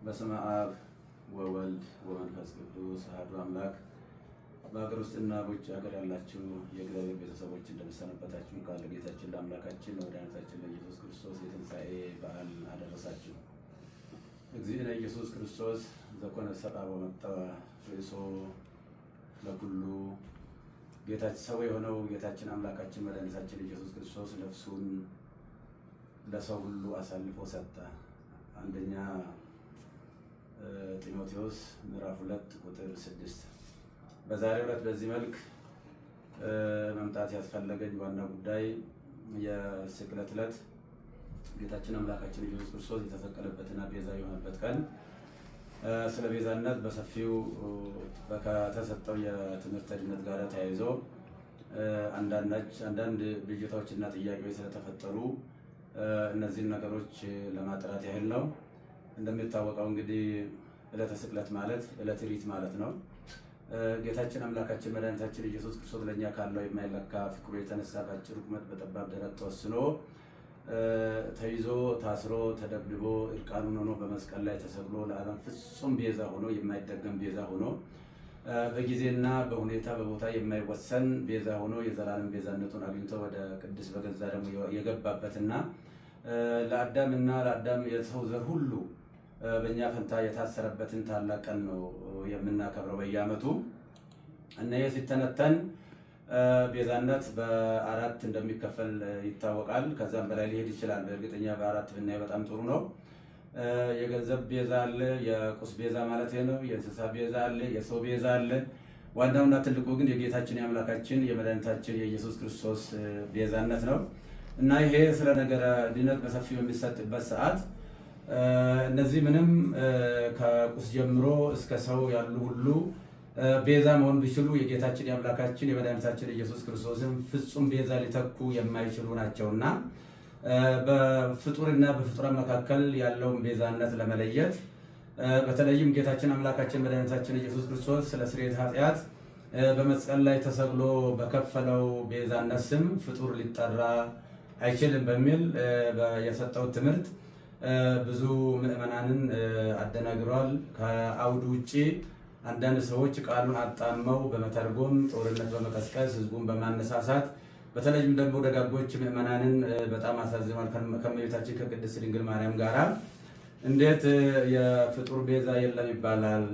በስመ አብ ወወልድ ወመንፈስ ቅዱስ አሐዱ አምላክ። በሀገር ውስጥና በውጭ ሀገር ያላችሁ የእግዚአብሔር ቤተሰቦች እንደምሰነበታችሁ ቃል ጌታችን ለአምላካችን ለመድኃኒታችን ለኢየሱስ ክርስቶስ የትንሣኤ በዓል አደረሳችሁ። እግዚእነ ኢየሱስ ክርስቶስ ዘኮነ ሰብአ ወመጠወ ርእሶ ለኩሉ ጌታችን ሰው የሆነው ጌታችን አምላካችን መድኃኒታችን ኢየሱስ ክርስቶስ ነፍሱን ለሰው ሁሉ አሳልፎ ሰጠ። አንደኛ ጢሞቴዎስ ምዕራፍ 2 ቁጥር 6። በዛሬው ዕለት በዚህ መልክ መምጣት ያስፈለገኝ ዋና ጉዳይ የስቅለት ዕለት ጌታችን አምላካችን ኢየሱስ ክርስቶስ የተሰቀለበትና ቤዛ የሆነበት ቀን ስለ ቤዛነት በሰፊው ከተሰጠው የትምህርት ድነት ጋር ተያይዞ አንዳንድ ብዥታዎችና ጥያቄዎች ስለተፈጠሩ እነዚህን ነገሮች ለማጥራት ያህል ነው። እንደሚታወቀው እንግዲህ ዕለተ ስቅለት ማለት ዕለተ ሪት ማለት ነው። ጌታችን አምላካችን መድኃኒታችን ኢየሱስ ክርስቶስ ለእኛ ካለው የማይለካ ፍቅሩ የተነሳ በአጭር ቁመት በጠባብ ደረት ተወስኖ ተይዞ ታስሮ ተደብድቦ እርቃኑን ሆኖ በመስቀል ላይ ተሰቅሎ ለዓለም ፍጹም ቤዛ ሆኖ የማይደገም ቤዛ ሆኖ በጊዜና በሁኔታ በቦታ የማይወሰን ቤዛ ሆኖ የዘላለም ቤዛነቱን አግኝቶ ወደ ቅድስ በገዛ ደግሞ የገባበትና ለአዳም የሰው ዘር ሁሉ በእኛ ፈንታ የታሰረበትን ታላቅ ቀን ነው የምናከብረው በየዓመቱ። እና ይህ ሲተነተን ቤዛነት በአራት እንደሚከፈል ይታወቃል። ከዛም በላይ ሊሄድ ይችላል። በእርግጠኛ በአራት ብናይ በጣም ጥሩ ነው። የገንዘብ ቤዛ አለ፣ የቁስ ቤዛ ማለት ነው። የእንስሳ ቤዛ አለ፣ የሰው ቤዛ አለ። ዋናውና ትልቁ ግን የጌታችን የአምላካችን የመድኃኒታችን የኢየሱስ ክርስቶስ ቤዛነት ነው። እና ይሄ ስለ ነገረ ድነት በሰፊው የሚሰጥበት ሰዓት እነዚህ ምንም ከቁስ ጀምሮ እስከ ሰው ያሉ ሁሉ ቤዛ መሆን ቢችሉ የጌታችን የአምላካችን የመድኃኒታችን ኢየሱስ ክርስቶስን ፍጹም ቤዛ ሊተኩ የማይችሉ ናቸውና በፍጡርና በፍጡራን መካከል ያለውን ቤዛነት ለመለየት በተለይም ጌታችን አምላካችን መድኃኒታችን ኢየሱስ ክርስቶስ ስለ ስርየት ኃጢአት በመስቀል ላይ ተሰቅሎ በከፈለው ቤዛነት ስም ፍጡር ሊጠራ አይችልም በሚል የሰጠው ትምህርት ብዙ ምዕመናንን አደናግሯል። ከአውዱ ውጪ አንዳንድ ሰዎች ቃሉን አጣመው በመተርጎም ጦርነት በመቀስቀስ ህዝቡን በማነሳሳት በተለይም ደግሞ ደጋጎች ምዕመናንን በጣም አሳዝኗል። ከእመቤታችን ከቅድስት ድንግል ማርያም ጋራ እንዴት የፍጡር ቤዛ የለም ይባላል?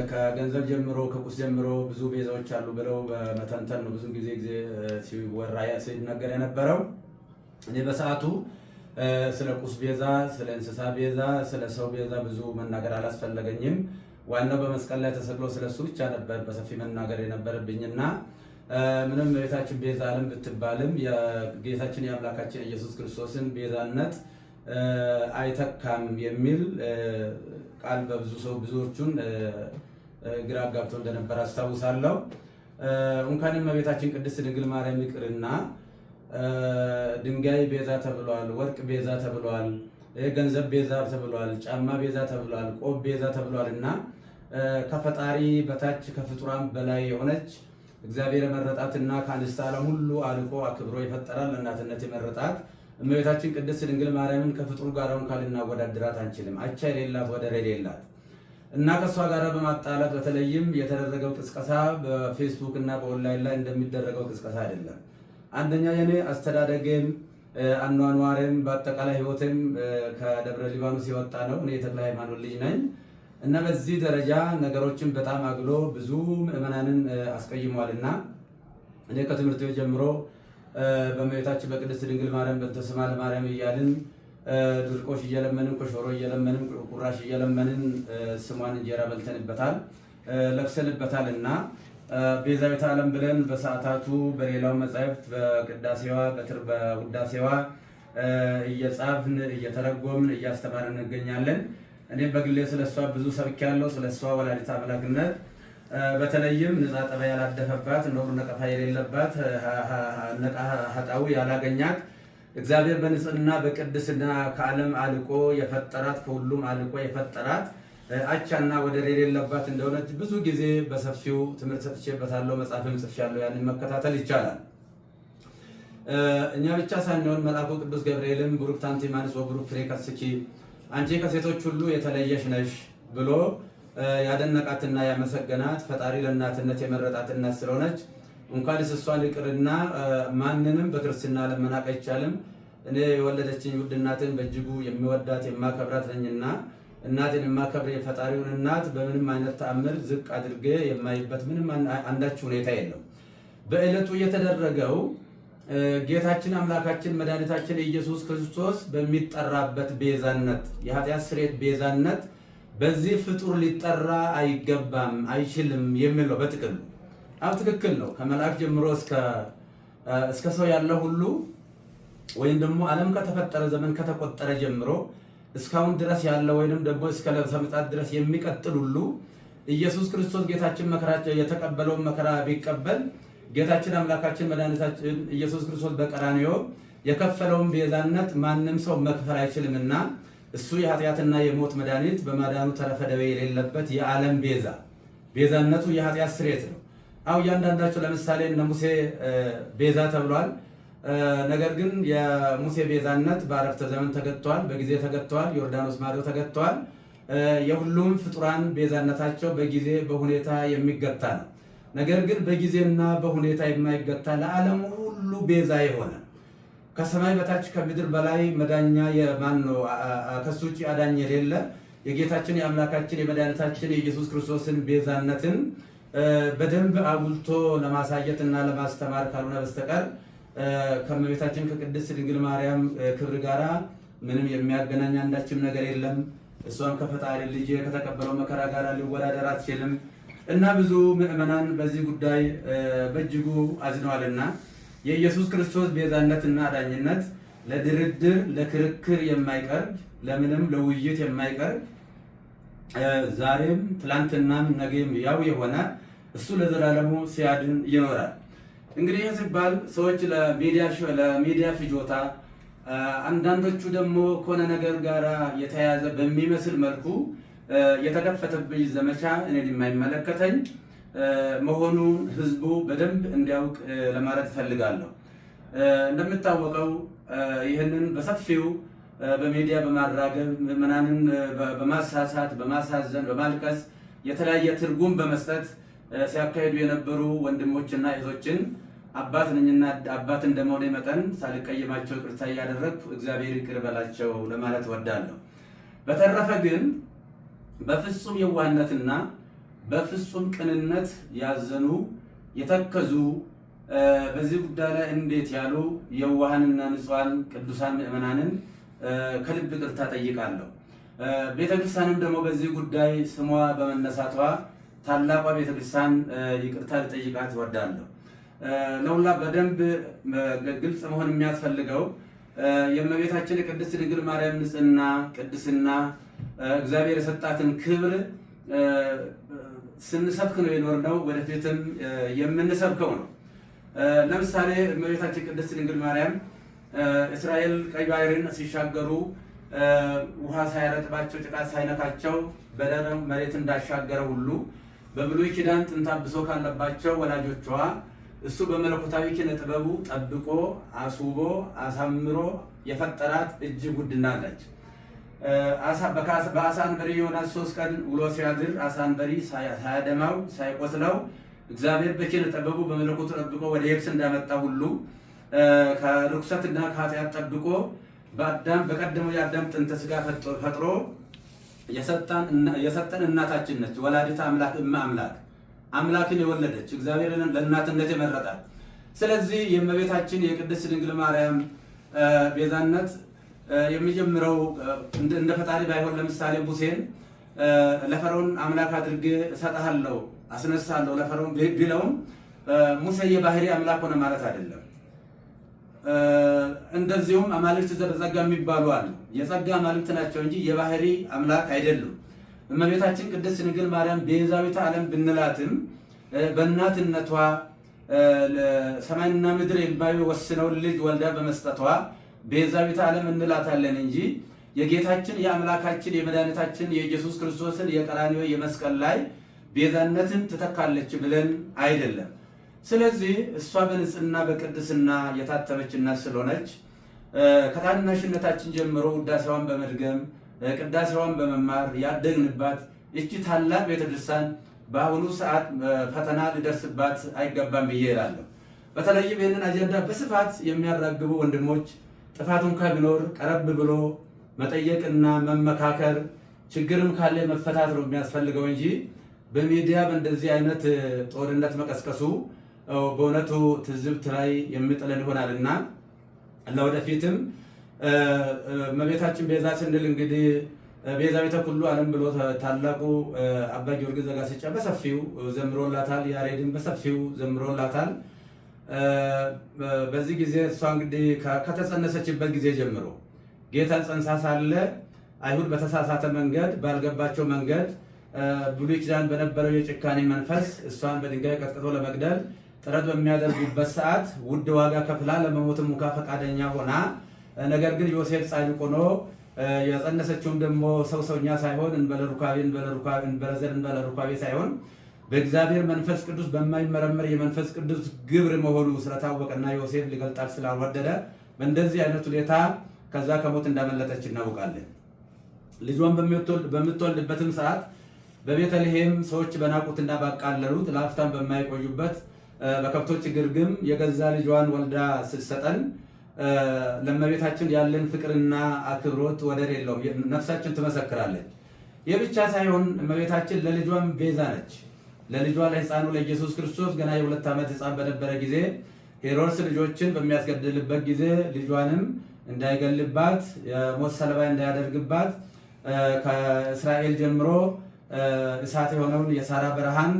ከገንዘብ ጀምሮ ከቁስ ጀምሮ ብዙ ቤዛዎች አሉ ብለው በመተንተን ነው ብዙ ጊዜ ሲወራ ሲነገር የነበረው። እኔ በሰዓቱ ስለ ቁስ ቤዛ፣ ስለ እንስሳ ቤዛ፣ ስለ ሰው ቤዛ ብዙ መናገር አላስፈለገኝም። ዋናው በመስቀል ላይ ተሰቅሎ ስለሱ ብቻ ነበር በሰፊ መናገር የነበረብኝና ምንም ቤታችን ቤዛ ዓለም ብትባልም የጌታችን የአምላካችን ኢየሱስ ክርስቶስን ቤዛነት አይተካም የሚል ቃል ብዙዎቹን ግራ አጋብቶ እንደነበር አስታውሳለሁ። እንኳንም እመቤታችን ቅድስት ድንግል ማርያም ይቅርና ድንጋይ ቤዛ ተብሏል፣ ወርቅ ቤዛ ተብሏል፣ ገንዘብ ቤዛ ተብሏል፣ ጫማ ቤዛ ተብሏል፣ ቆብ ቤዛ ተብሏል። እና ከፈጣሪ በታች ከፍጡራን በላይ የሆነች እግዚአብሔር የመረጣትና ከአንስተ ዓለም ሁሉ አልቆ አክብሮ የፈጠራል ለእናትነት የመረጣት እመቤታችን ቅድስት ድንግል ማርያምን ከፍጡር ጋር እንኳን ልናወዳድራት አንችልም። አቻ የሌላት ወደር የሌላት እና ከእሷ ጋር በማጣላት በተለይም የተደረገው ቅስቀሳ በፌስቡክ እና በኦንላይን ላይ እንደሚደረገው ቅስቀሳ አይደለም። አንደኛ የኔ አስተዳደጌም አኗኗሬም በአጠቃላይ ህይወቴም ከደብረ ሊባኖስ የወጣ ነው። እኔ የተክለ ሃይማኖት ልጅ ነኝ እና በዚህ ደረጃ ነገሮችን በጣም አግሎ ብዙ ምዕመናንን አስቀይሟልና እኔ ከትምህርት ቤት ጀምሮ በእመቤታችን በቅድስት ድንግል ማርያም በእንተ ስማ ለማርያም እያልን ድርቆሽ እየለመንን ኮሾሮ እየለመንን ቁራሽ እየለመንን ስሟን እንጀራ በልተንበታል ለብሰንበታል እና ቤዛዊተ ዓለም ብለን በሰዓታቱ በሌላው መጻሕፍት በቅዳሴዋ በውዳሴዋ እየጻፍን እየተረጎምን እያስተማርን እንገኛለን። እኔም በግሌ ስለሷ ብዙ ሰብኬያለሁ። ስለሷ ወላዲተ አምላክነት በተለይም ንጻ ጠባይ ያላደፈባት ነውር ነቀፋ የሌለባት ኃጣዊ ያላገኛት እግዚአብሔር በንጽህና በቅድስና ከዓለም አልቆ የፈጠራት ከሁሉም አልቆ የፈጠራት አቻና ወደር የሌለባት እንደሆነች ብዙ ጊዜ በሰፊው ትምህርት ሰጥቼበታለሁ። መጽሐፍም ጽፌያለሁ። ያንን መከታተል ይቻላል። እኛ ብቻ ሳንሆን መልአኩ ቅዱስ ገብርኤልም ቡሩክ አንቲ እምአንስት ወቡሩክ ፍሬ ከርሥኪ አንቺ ከሴቶች ሁሉ የተለየሽ ነሽ ብሎ ያደነቃትና ያመሰገናት ፈጣሪ ለእናትነት የመረጣት እናት ስለሆነች እንኳንስ እሷን ይቅርና ማንንም በክርስትና ለመናቅ አይቻልም። እኔ የወለደችኝ ውድ እናትን በእጅጉ የሚወዳት የማከብራት ነኝና እናትን የማከብር የፈጣሪውን እናት በምንም አይነት ተአምር ዝቅ አድርጌ የማይበት ምንም አንዳች ሁኔታ የለም። በዕለቱ የተደረገው ጌታችን አምላካችን መድኃኒታችን ኢየሱስ ክርስቶስ በሚጠራበት ቤዛነት የኃጢአት ስርየት ቤዛነት በዚህ ፍጡር ሊጠራ አይገባም አይችልም የሚል ነው በጥቅሉ። አብ ትክክል ነው። ከመልአክ ጀምሮ እስከ ሰው ያለ ሁሉ ወይም ደግሞ ዓለም ከተፈጠረ ዘመን ከተቆጠረ ጀምሮ እስካሁን ድረስ ያለ ወይንም ደግሞ እስከ ለብሰ ምጽአት ድረስ የሚቀጥል ሁሉ ኢየሱስ ክርስቶስ ጌታችን መከራቸው የተቀበለውን መከራ ቢቀበል ጌታችን አምላካችን መድኃኒታችን ኢየሱስ ክርስቶስ በቀራንዮ የከፈለውን ቤዛነት ማንም ሰው መክፈል አይችልምና እሱ የኃጢአትና የሞት መድኃኒት በማዳኑ ተረፈ ደዌ የሌለበት የዓለም ቤዛነቱ የኃጢአት ስርየት ነው። አው እያንዳንዳቸው ለምሳሌ እነ ሙሴ ቤዛ ተብሏል። ነገር ግን የሙሴ ቤዛነት በአረፍተ ዘመን ተገጥቷል፣ በጊዜ ተገጥቷል፣ ዮርዳኖስ ማዶ ተገጥቷል። የሁሉም ፍጡራን ቤዛነታቸው በጊዜ በሁኔታ የሚገታ ነው። ነገር ግን በጊዜና በሁኔታ የማይገታ ለዓለም ሁሉ ቤዛ የሆነ ከሰማይ በታች ከምድር በላይ መዳኛ የማን ነው? ከሱ ውጭ አዳኝ የሌለ የጌታችን የአምላካችን የመድኃኒታችን የኢየሱስ ክርስቶስን ቤዛነትን በደንብ አጉልቶ ለማሳየት እና ለማስተማር ካልሆነ በስተቀር ከእመቤታችን ከቅድስት ድንግል ማርያም ክብር ጋራ ምንም የሚያገናኝ አንዳችም ነገር የለም። እሷም ከፈጣሪ ልጅ ከተቀበለው መከራ ጋር ሊወዳደር አትችልም እና ብዙ ምዕመናን በዚህ ጉዳይ በእጅጉ አዝነዋልና የኢየሱስ ክርስቶስ ቤዛነትና አዳኝነት ለድርድር ለክርክር የማይቀርብ ለምንም ለውይይት የማይቀርብ ዛሬም ትላንትናም ነገም ያው የሆነ እሱ ለዘላለሙ ሲያድን ይኖራል። እንግዲህ ይህ ሲባል ሰዎች ለሚዲያ ፍጆታ አንዳንዶቹ ደግሞ ከሆነ ነገር ጋር የተያያዘ በሚመስል መልኩ የተከፈተብኝ ዘመቻ እኔን የማይመለከተኝ መሆኑን ህዝቡ በደንብ እንዲያውቅ ለማለት እፈልጋለሁ። እንደምታወቀው ይህንን በሰፊው በሚዲያ በማራገብ ምዕመናንን በማሳሳት በማሳዘን በማልቀስ የተለያየ ትርጉም በመስጠት ሲያካሂዱ የነበሩ ወንድሞችና እህቶችን አባት ነኝና አባት እንደመሆኔ መጠን ሳልቀየማቸው ይቅርታ እያደረግኩ እግዚአብሔር ይቅር በላቸው ለማለት እወዳለሁ። በተረፈ ግን በፍጹም የዋህነትና በፍጹም ቅንነት ያዘኑ የተከዙ በዚህ ጉዳይ ላይ እንዴት ያሉ የዋሃንና ንጹሃን ቅዱሳን ምዕመናንን ከልብ ይቅርታ ጠይቃለሁ። ቤተክርስቲያንም ደግሞ በዚህ ጉዳይ ስሟ በመነሳቷ ታላቋ ቤተክርስቲያን ይቅርታ ልጠይቃት እወዳለሁ። ለሁላ በደንብ ግልጽ መሆን የሚያስፈልገው የእመቤታችን የቅድስት ድንግል ማርያም ንጽሕና ቅድስና እግዚአብሔር የሰጣትን ክብር ስንሰብክ ነው የኖርነው፣ ወደፊትም የምንሰብከው ነው። ለምሳሌ እመቤታችን ቅድስት ድንግል ማርያም እስራኤል ቀይ ባህርን ሲሻገሩ ውሃ ሳይረጥባቸው ጭቃ ሳይነካቸው በደረቅ መሬት እንዳሻገረ ሁሉ በብሉይ ኪዳን ጥንተ አብሶ ካለባቸው ወላጆቿ እሱ በመለኮታዊ ኪነ ጥበቡ ጠብቆ አስውቦ አሳምሮ የፈጠራት እጅግ ውድ እናት ነች። በአሳ አንበሪ ዮናስ 3 ቀን ውሎ ሲያድር አሳ አንበሪ ሳያደማው ሳይቆስለው እግዚአብሔር በኪነ ጥበቡ በመለኮቱ ጠብቆ ወደ የብስ እንዳመጣ ሁሉ ከርኩሰትና ከኃጢአት ጠብቆ በቀደመው የአዳም ጥንተ ስጋ ፈጥሮ የሰጠን እናታችን ነች። ወላዲተ አምላክ አምላክን የወለደች እግዚአብሔርን ለእናትነት የመረጣት። ስለዚህ የእመቤታችን የቅድስት ድንግል ማርያም ቤዛነት የሚጀምረው እንደ ፈጣሪ ባይሆን ለምሳሌ ሙሴን ለፈርዖን አምላክ አድርጌ እሰጥሃለሁ አስነሳለሁ ለፈርዖን ቢለውም ሙሴ የባህሪ አምላክ ሆነ ማለት አይደለም። እንደዚሁም አማልክት ዘበጸጋ የሚባሉ አሉ። የጸጋ አማልክት ናቸው እንጂ የባህሪ አምላክ አይደሉም። እመቤታችን ቅድስት ድንግል ማርያም ቤዛዊተ ዓለም ብንላትም በእናትነቷ ሰማይና ምድር የማይወስነውን ልጅ ወልዳ በመስጠቷ ቤዛዊተ ዓለም እንላታለን እንጂ የጌታችን የአምላካችን የመድኃኒታችን የኢየሱስ ክርስቶስን የቀራንዮ የመስቀል ላይ ቤዛነትን ትተካለች ብለን አይደለም። ስለዚህ እሷ በንጽህና በቅድስና የታተመች እናት ስለሆነች ከታናሽነታችን ጀምሮ ውዳሴዋን በመድገም ቅዳሴዋን በመማር ያደግንባት እቺ ታላቅ ቤተክርስቲያን በአሁኑ ሰዓት ፈተና ሊደርስባት አይገባም ብዬ እላለሁ። በተለይም ይህንን አጀንዳ በስፋት የሚያራግቡ ወንድሞች ጥፋቱ እንኳ ቢኖር ቀረብ ብሎ መጠየቅና መመካከር፣ ችግርም ካለ መፈታት ነው የሚያስፈልገው እንጂ በሚዲያ በእንደዚህ አይነት ጦርነት መቀስቀሱ በእውነቱ ትዝብት ላይ የሚጥለን ይሆናልና ለወደፊትም እመቤታችን ቤዛ ስንል እንግዲህ ቤዛዊተ ኩሉ ዓለም ብሎ ታላቁ አባ ጊዮርጊስ ዘጋስጫ በሰፊው ዘምሮላታል። ያሬድን በሰፊው ዘምሮላታል። በዚህ ጊዜ እሷ እንግዲህ ከተጸነሰችበት ጊዜ ጀምሮ ጌታን ጸንሳ ሳለ አይሁድ በተሳሳተ መንገድ ባልገባቸው መንገድ ብሉይ ኪዳን በነበረው የጭካኔ መንፈስ እሷን በድንጋይ ቀጥቅጦ ለመግደል ጥረት በሚያደርጉበት ሰዓት ውድ ዋጋ ከፍላ ለመሞትም እንኳ ፈቃደኛ ሆና፣ ነገር ግን ዮሴፍ ጻድቅ ሆኖ የጸነሰችውም ደግሞ ሰውኛ ሳይሆን እንበለ ሩካቤ ሳይሆን በእግዚአብሔር መንፈስ ቅዱስ በማይመረመር የመንፈስ ቅዱስ ግብር መሆኑ ስለታወቀና ዮሴፍ ሊገልጣት ስላልወደደ በእንደዚህ አይነት ሁኔታ ከዛ ከሞት እንዳመለጠች እናውቃለን። ልጇን በምትወልድበትም ሰዓት በቤተልሔም ሰዎች በናቁትና ባቃለሉት ለአፍታም በማይቆዩበት በከብቶች ግርግም የገዛ ልጇን ወልዳ ስትሰጠን ለእመቤታችን ያለን ፍቅርና አክብሮት ወደር የለውም። ነፍሳችን ትመሰክራለች። ይህ ብቻ ሳይሆን እመቤታችን ለልጇም ቤዛ ነች። ለልጇ ለሕፃኑ ለኢየሱስ ክርስቶስ ገና የ2 ዓመት ሕፃን በነበረ ጊዜ ሄሮድስ ልጆችን በሚያስገድልበት ጊዜ ልጇንም እንዳይገልባት የሞት ሰለባ እንዳያደርግባት ከእስራኤል ጀምሮ እሳት የሆነውን የሳራ በረሃን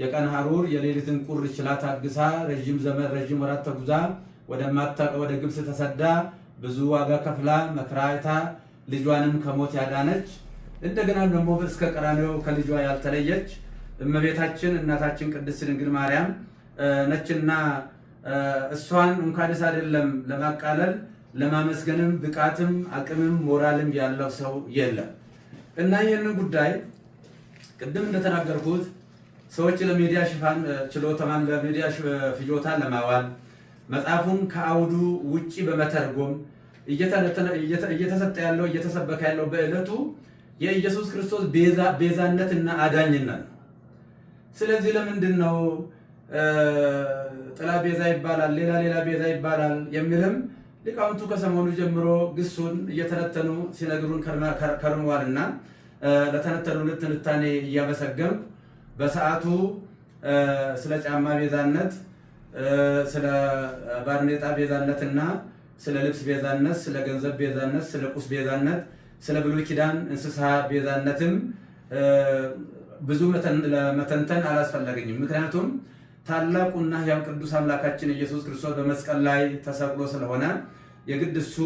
የቀን ሐሩር የሌሊትን ቁር ችላ ታግሳ ረዥም ዘመን ረዥም ወራት ተጉዛ ወደ ግብፅ ተሰዳ ብዙ ዋጋ ከፍላ መከራ አይታ ልጇንም ከሞት ያዳነች እንደገና ደግሞ እስከ ቀራንዮ ከልጇ ያልተለየች እመቤታችን እናታችን ቅድስት ድንግል ማርያም ነችና እሷን እንኳንስ አይደለም ለማቃለል ለማመስገንም ብቃትም አቅምም ሞራልም ያለው ሰው የለም። እና ይህንን ጉዳይ ቅድም እንደተናገርኩት ሰዎች ለሚዲያ ሽፋን ችሎታን ለሚዲያ ፍጆታ ለማዋል መጽሐፉን ከአውዱ ውጪ በመተርጎም እየተሰጠ ያለው እየተሰበከ ያለው በዕለቱ የኢየሱስ ክርስቶስ ቤዛነትና አዳኝነት። ስለዚህ ለምንድን ነው ጥላ ቤዛ ይባላል፣ ሌላ ቤዛ ይባላል የሚልም ሊቃውንቱ ከሰሞኑ ጀምሮ ግሱን እየተነተኑ ሲነግሩን ከርመዋልና ለተነተኑልን ትንታኔ እያመሰገንኩ በሰዓቱ ስለ ጫማ ቤዛነት፣ ስለ ባርኔጣ ቤዛነትና ስለ ልብስ ቤዛነት፣ ስለ ገንዘብ ቤዛነት፣ ስለ ቁስ ቤዛነት፣ ስለ ብሉይ ኪዳን እንስሳ ቤዛነትም ብዙ መተንተን አላስፈለገኝም። ምክንያቱም ታላቁና ሕያው ቅዱስ አምላካችን ኢየሱስ ክርስቶስ በመስቀል ላይ ተሰቅሎ ስለሆነ የግድ እሱ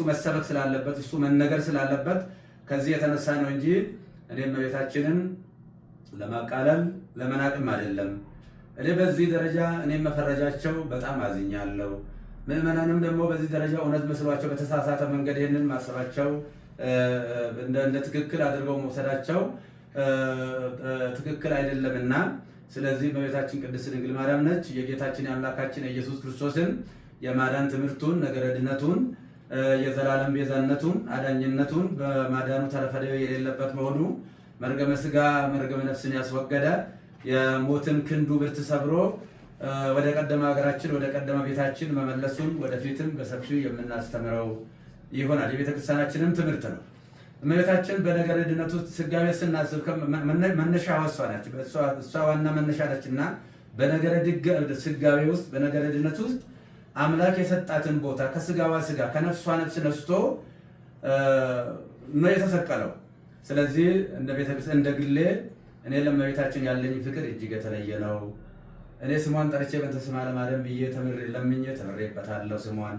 መሰበክ ስላለበት እሱ መነገር ስላለበት ከዚህ የተነሳ ነው እንጂ እኔም እመቤታችንን ለማቃለል ለመናቅም አይደለም። እኔ በዚህ ደረጃ እኔም መፈረጃቸው በጣም አዝኛለሁ። ምዕመናንም ደግሞ በዚህ ደረጃ እውነት መስሏቸው በተሳሳተ መንገድ ይህንን ማሰባቸው እንደ ትክክል አድርገው መውሰዳቸው ትክክል አይደለምና ስለዚህ እመቤታችን ቅድስት ድንግል ማርያም ነች የጌታችን የአምላካችን የኢየሱስ ክርስቶስን የማዳን ትምህርቱን ነገረ ድነቱን የዘላለም ቤዛነቱን አዳኝነቱን በማዳኑ ተረፈ ደዌ የሌለበት መሆኑ መርገመ ሥጋ መርገመ ነፍስን ያስወገደ የሞትን ክንዱ ብርት ሰብሮ ወደ ቀደመ ሀገራችን ወደ ቀደመ ቤታችን መመለሱን ወደፊትም በሰፊው የምናስተምረው ይሆናል። የቤተክርስቲያናችንም ትምህርት ነው። እመቤታችን በነገረ ድነት ውስጥ ስጋዌ ስናስብ መነሻ እሷ ነች። እሷ ዋና መነሻ ነችና በነገረ ስጋዌ ውስጥ በነገረ ድነት ውስጥ አምላክ የሰጣትን ቦታ ከስጋዋ ስጋ ከነፍሷ ነፍስ ነስቶ ነው የተሰቀለው። ስለዚህ እንደ ቤተክርስቲያን እንደ ግሌ እኔ ለእመቤታችን ያለኝ ፍቅር እጅግ የተለየ ነው። እኔ ስሟን ጠርቼ በእንተ ስማ ለማርያም ብዬ ለምኜ ተምሬበታለሁ ስሟን።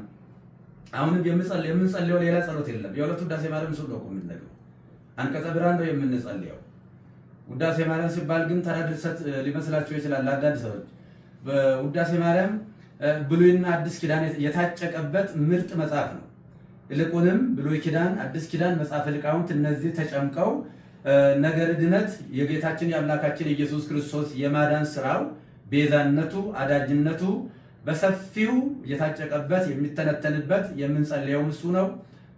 አሁንም የምንጸልየው ሌላ ጸሎት የለም። የሁለቱ ውዳሴ ማርያም እሱ ነው የምንነግረው። አንቀጸ ብርሃን ነው የምንጸልየው። ውዳሴ ማርያም ሲባል ግን ተራ ድርሰት ሊመስላቸው ይችላል አንዳንድ ሰዎች። በውዳሴ ማርያም ብሉይና አዲስ ኪዳን የታጨቀበት ምርጥ መጽሐፍ ነው። ይልቁንም ብሉይ ኪዳን፣ አዲስ ኪዳን፣ መጽሐፈ ሊቃውንት እነዚህ ተጨምቀው ነገረ ድነት የጌታችን የአምላካችን የኢየሱስ ክርስቶስ የማዳን ስራው ቤዛነቱ፣ አዳጅነቱ በሰፊው የታጨቀበት የሚተነተንበት የምንጸልየው እሱ ነው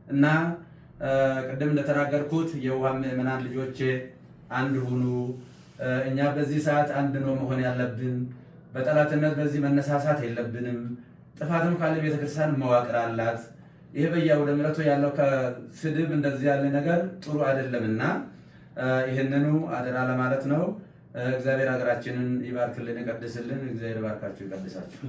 እና ቅድም እንደተናገርኩት የውሃ ምዕመናን ልጆቼ አንድ ሁኑ። እኛ በዚህ ሰዓት አንድ ነው መሆን ያለብን። በጠላትነት በዚህ መነሳሳት የለብንም። ጥፋትም ካለ ቤተክርስቲያን መዋቅር አላት። ይሄ በየአውደ ምሕረቱ ያለው ከስድብ እንደዚህ ያለ ነገር ጥሩ አይደለምና ይህንኑ አደራ ለማለት ነው። እግዚአብሔር ሀገራችንን ይባርክልን፣ ይቀድስልን። እግዚአብሔር ባርካችሁ ይቀድሳችሁ።